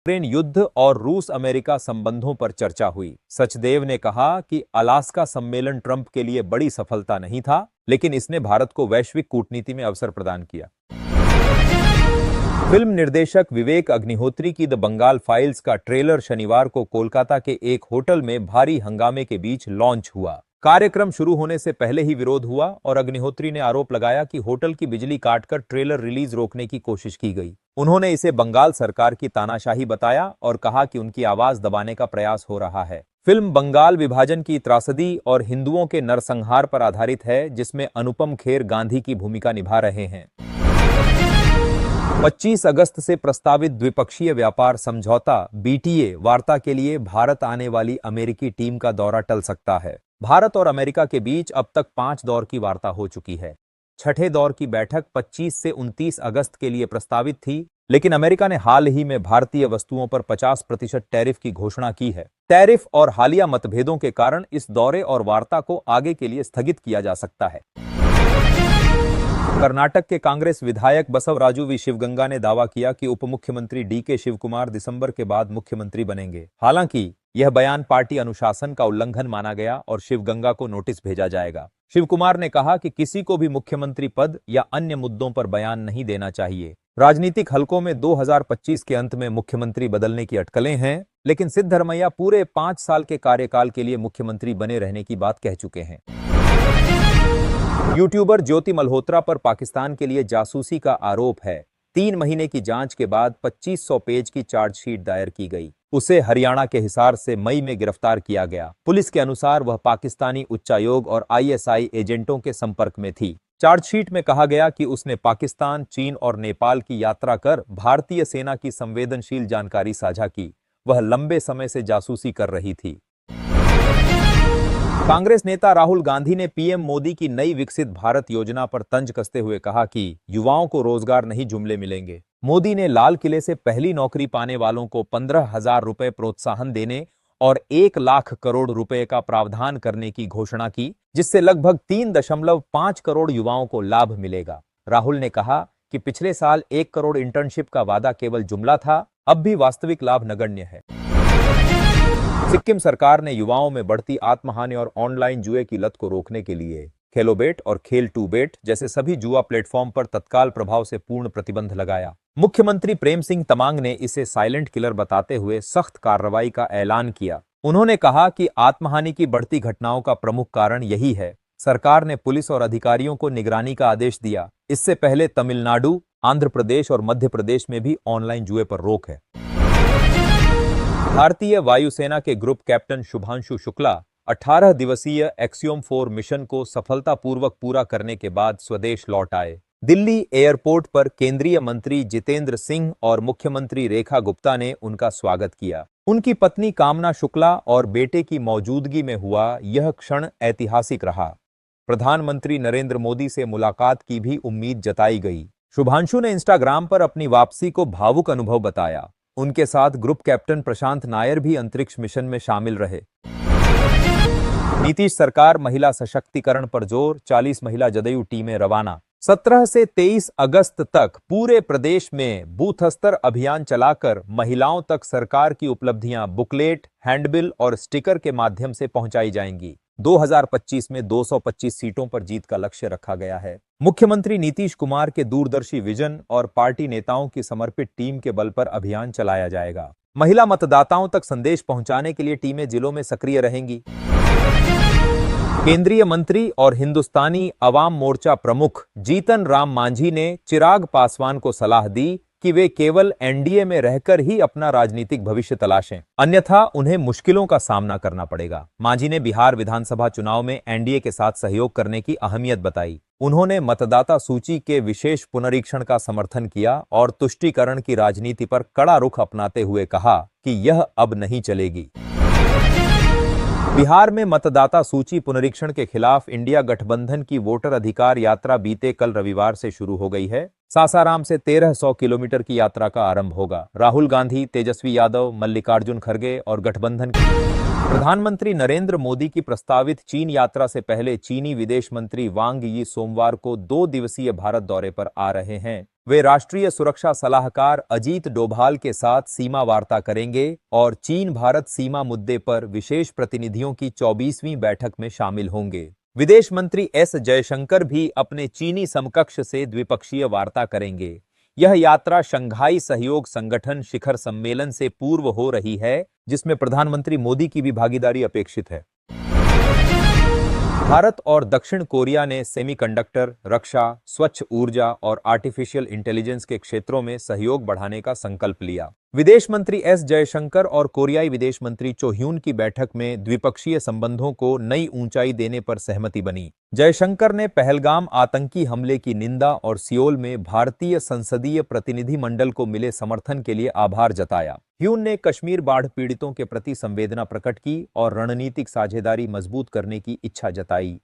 Ukraine युद्ध और रूस अमेरिका संबंधों पर चर्चा हुई। सचदेव ने कहा कि अलास्का सम्मेलन ट्रंप के लिए बड़ी सफलता नहीं था, लेकिन इसने भारत को वैश्विक कूटनीति में अवसर प्रदान किया। फिल्म निर्देशक विवेक अग्निहोत्री की द बंगाल फाइल्स का ट्रेलर शनिवार को कोलकाता के एक होटल में भारी हंगामे के बीच लॉन्च हुआ। कार्यक्रम शुरू होने से पहले ही विरोध हुआ और अग्निहोत्री ने आरोप लगाया कि होटल की बिजली काटकर ट्रेलर रिलीज रोकने की कोशिश की गई। उन्होंने इसे बंगाल सरकार की तानाशाही बताया और कहा कि उनकी आवाज दबाने का प्रयास हो रहा है। फिल्म बंगाल विभाजन की त्रासदी और हिंदुओं के नरसंहार पर आधारित है, जिसमें अनुपम खेर गांधी की भूमिका निभा रहे हैं। 25 अगस्त से प्रस्तावित द्विपक्षीय व्यापार समझौता BTA वार्ता के लिए भारत आने वाली अमेरिकी टीम का दौरा टल सकता है। भारत और अमेरिका के बीच अब तक 5 दौर की वार्ता हो चुकी है। छठे दौर की बैठक 25 से 29 अगस्त के लिए प्रस्तावित थी, लेकिन अमेरिका ने हाल ही में भारतीय वस्तुओं पर 50% टैरिफ की घोषणा की है। टैरिफ और हालिया मतभेदों के कारण इस दौरे और वार्ता को आगे के लिए स्थगित किया जा सकता है। कर्नाटक के कांग्रेस विधायक बसवराजू वी शिवगंगा ने दावा किया कि उपमुख्यमंत्री DK शिवकुमार दिसंबर के बाद मुख्यमंत्री बनेंगे। हालांकि यह बयान पार्टी अनुशासन का उल्लंघन माना गया और शिवगंगा को नोटिस भेजा जाएगा। शिवकुमार ने कहा कि किसी को भी मुख्यमंत्री पद या अन्य मुद्दों पर बयान नहीं देना चाहिए। राजनीतिक हलकों में 2025 के अंत में मुख्यमंत्री बदलने की अटकलें हैं, लेकिन सिद्धरमैया पूरे 5 साल के कार्यकाल के लिए मुख्यमंत्री बने रहने की बात कह चुके हैं। यूट्यूबर ज्योति मल्होत्रा पर पाकिस्तान के लिए जासूसी का आरोप है। 3 महीने की जांच के बाद 2500 पेज की चार्जशीट दायर की गई। उसे हरियाणा के हिसार से मई में गिरफ्तार किया गया। पुलिस के अनुसार वह पाकिस्तानी उच्चायोग और ISI एजेंटों के संपर्क में थी। चार्जशीट में कहा गया कि उसने पाकिस्तान, चीन और नेपाल की यात्रा कर भारतीय सेना की संवेदनशील जानकारी साझा की। वह लंबे समय से जासूसी कर रही थी। कांग्रेस नेता राहुल गांधी ने PM मोदी की नई विकसित भारत योजना पर तंज कसते हुए कहा कि युवाओं को रोजगार नहीं जुमले मिलेंगे। मोदी ने लाल किले से पहली नौकरी पाने वालों को 15,000 रुपए प्रोत्साहन देने और 1 लाख करोड़ रुपए का प्रावधान करने की घोषणा की, जिससे लगभग 3.5 करोड़ युवाओं को लाभ मिलेगा। राहुल ने कहा कि पिछले साल 1 करोड़ इंटर्नशिप का वादा केवल जुमला था, अब भी वास्तविक लाभ नगण्य है। सिक्किम सरकार ने युवाओं में बढ़ती आत्महानि और ऑनलाइन जुए की लत को रोकने के लिए खेलोबेट और खेल2बेट जैसे सभी जुआ प्लेटफॉर्म पर तत्काल प्रभाव से पूर्ण प्रतिबंध लगाया। मुख्यमंत्री प्रेम सिंह तमांग ने इसे साइलेंट किलर बताते हुए सख्त कार्रवाई का ऐलान किया। उन्होंने कहा कि आत्महानि की बढ़ती घटनाओं का प्रमुख कारण यही है। सरकार ने पुलिस और अधिकारियों को निगरानी का आदेश दिया। इससे पहले तमिलनाडु, आंध्र प्रदेश और मध्य प्रदेश में भी ऑनलाइन जुए पर रोक है। भारतीय वायुसेना के ग्रुप कैप्टन शुभांशु शुक्ला 18 दिवसीय एक्सियोम 4 मिशन को सफलतापूर्वक पूरा करने के बाद स्वदेश लौट आए। दिल्ली एयरपोर्ट पर केंद्रीय मंत्री जितेंद्र सिंह और मुख्यमंत्री रेखा गुप्ता ने उनका स्वागत किया। उनकी पत्नी कामना शुक्ला और बेटे की मौजूदगी में हुआ यह क्षण ऐतिहासिक रहा। प्रधानमंत्री नरेंद्र मोदी से मुलाकात की भी उम्मीद जताई गई। शुभांशु ने इंस्टाग्राम पर अपनी वापसी को भावुक अनुभव बताया। उनके साथ ग्रुप कैप्टन प्रशांत नायर भी अंतरिक्ष मिशन में शामिल रहे। नीतीश सरकार महिला सशक्तिकरण पर जोर, 40 महिला जदयू टीमें रवाना। 17 से 23 अगस्त तक पूरे प्रदेश में बूथ स्तर अभियान चलाकर महिलाओं तक सरकार की उपलब्धियां बुकलेट, हैंडबिल और स्टिकर के माध्यम से पहुंचाई जाएंगी। 2025 में 225 सीटों पर जीत का लक्ष्य रखा गया है। मुख्यमंत्री नीतीश कुमार के दूरदर्शी विजन और पार्टी नेताओं की समर्पित टीम के बल पर अभियान चलाया जाएगा। महिला मतदाताओं तक संदेश पहुंचाने के लिए टीमें जिलों में सक्रिय रहेंगी। केंद्रीय मंत्री और हिंदुस्तानी अवाम मोर्चा प्रमुख जीतन राम मांझी ने चिराग पासवान को सलाह दी कि वे केवल NDA में रहकर ही अपना राजनीतिक भविष्य तलाशें, अन्यथा उन्हें मुश्किलों का सामना करना पड़ेगा। मांझी ने बिहार विधानसभा चुनाव में NDA के साथ सहयोग करने की अहमियत बताई। उन्होंने मतदाता सूची के विशेष पुनरीक्षण का समर्थन किया और तुष्टीकरण की राजनीति पर कड़ा रुख अपनाते हुए कहा कि यह अब नहीं चलेगी। बिहार में मतदाता सूची पुनरीक्षण के खिलाफ इंडिया गठबंधन की वोटर अधिकार यात्रा बीते कल रविवार से शुरू हो गई है। सासाराम से 1300 किलोमीटर की यात्रा का आरंभ होगा। राहुल गांधी, तेजस्वी यादव, मल्लिकार्जुन खड़गे और गठबंधन प्रधानमंत्री नरेंद्र मोदी की प्रस्तावित चीन यात्रा से पहले चीनी विदेश मंत्री वांग यी सोमवार को 2 दिवसीय भारत दौरे पर आ रहे हैं। वे राष्ट्रीय सुरक्षा सलाहकार अजीत डोभाल के साथ सीमा वार्ता करेंगे और चीन भारत सीमा मुद्दे पर विशेष प्रतिनिधियों की 24वीं बैठक में शामिल होंगे। विदेश मंत्री एस जयशंकर भी अपने चीनी समकक्ष से द्विपक्षीय वार्ता करेंगे। यह यात्रा शंघाई सहयोग संगठन शिखर सम्मेलन से पूर्व हो रही है, जिसमें प्रधानमंत्री मोदी की भी भागीदारी अपेक्षित है। भारत और दक्षिण कोरिया ने सेमीकंडक्टर, रक्षा, स्वच्छ ऊर्जा और आर्टिफिशियल इंटेलिजेंस के क्षेत्रों में सहयोग बढ़ाने का संकल्प लिया। विदेश मंत्री एस जयशंकर और कोरियाई विदेश मंत्री चो ह्यून की बैठक में द्विपक्षीय संबंधों को नई ऊंचाई देने पर सहमति बनी। जयशंकर ने पहलगाम आतंकी हमले की निंदा और सियोल में भारतीय संसदीय प्रतिनिधि मंडल को मिले समर्थन के लिए आभार जताया। ह्यून ने कश्मीर बाढ़ पीड़ितों के प्रति संवेदना प्रकट की और रणनीतिक साझेदारी मजबूत करने की इच्छा जताई।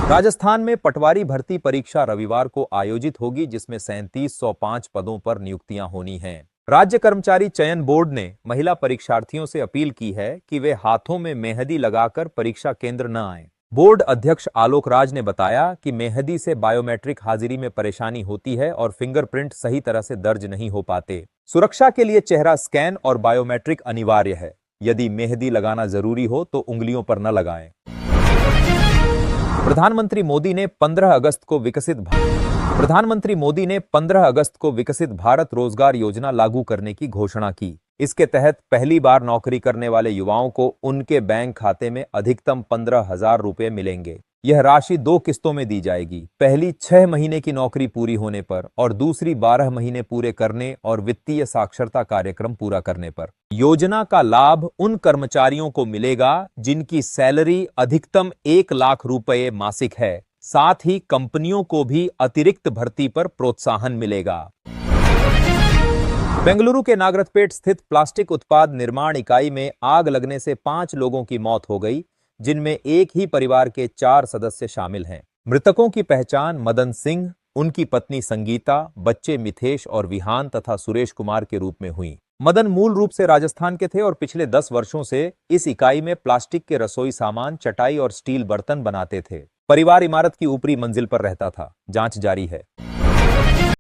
राजस्थान में पटवारी भर्ती परीक्षा रविवार को आयोजित होगी, जिसमें 3705 पदों पर नियुक्तियां होनी हैं। राज्य कर्मचारी चयन बोर्ड ने महिला परीक्षार्थियों से अपील की है कि वे हाथों में मेहंदी लगाकर परीक्षा केंद्र न आएं। बोर्ड अध्यक्ष आलोक राज ने बताया कि मेहंदी से बायोमेट्रिक हाजिरी में परेशानी होती है और फिंगरप्रिंट सही तरह से दर्ज नहीं हो पाते। सुरक्षा के लिए चेहरा स्कैन और बायोमेट्रिक अनिवार्य है। यदि मेहंदी लगाना जरूरी हो तो उंगलियों पर न लगाएं। प्रधानमंत्री मोदी ने 15 अगस्त को विकसित भारत रोजगार योजना लागू करने की घोषणा की। इसके तहत पहली बार नौकरी करने वाले युवाओं को उनके बैंक खाते में अधिकतम 15,000 रुपए मिलेंगे। यह राशि 2 किस्तों में दी जाएगी, पहली 6 महीने की नौकरी पूरी होने पर और दूसरी 12 महीने पूरे करने और वित्तीय साक्षरता कार्यक्रम पूरा करने पर। योजना का लाभ उन कर्मचारियों को मिलेगा जिनकी सैलरी अधिकतम 1 लाख रुपए मासिक है। साथ ही कंपनियों को भी अतिरिक्त भर्ती पर प्रोत्साहन मिलेगा। बेंगलुरु के नागरथपेट स्थित प्लास्टिक उत्पाद निर्माण इकाई में आग लगने से 5 लोगों की मौत हो गई, जिनमें एक ही परिवार के 4 सदस्य शामिल हैं। मृतकों की पहचान मदन सिंह, उनकी पत्नी संगीता, बच्चे मिथेश और विहान तथा सुरेश कुमार के रूप में हुई। मदन मूल रूप से राजस्थान के थे और पिछले 10 वर्षों से इस इकाई में प्लास्टिक के रसोई सामान, चटाई और स्टील बर्तन बनाते थे। परिवार इमारत की ऊपरी मंजिल पर रहता था। जांच जारी है।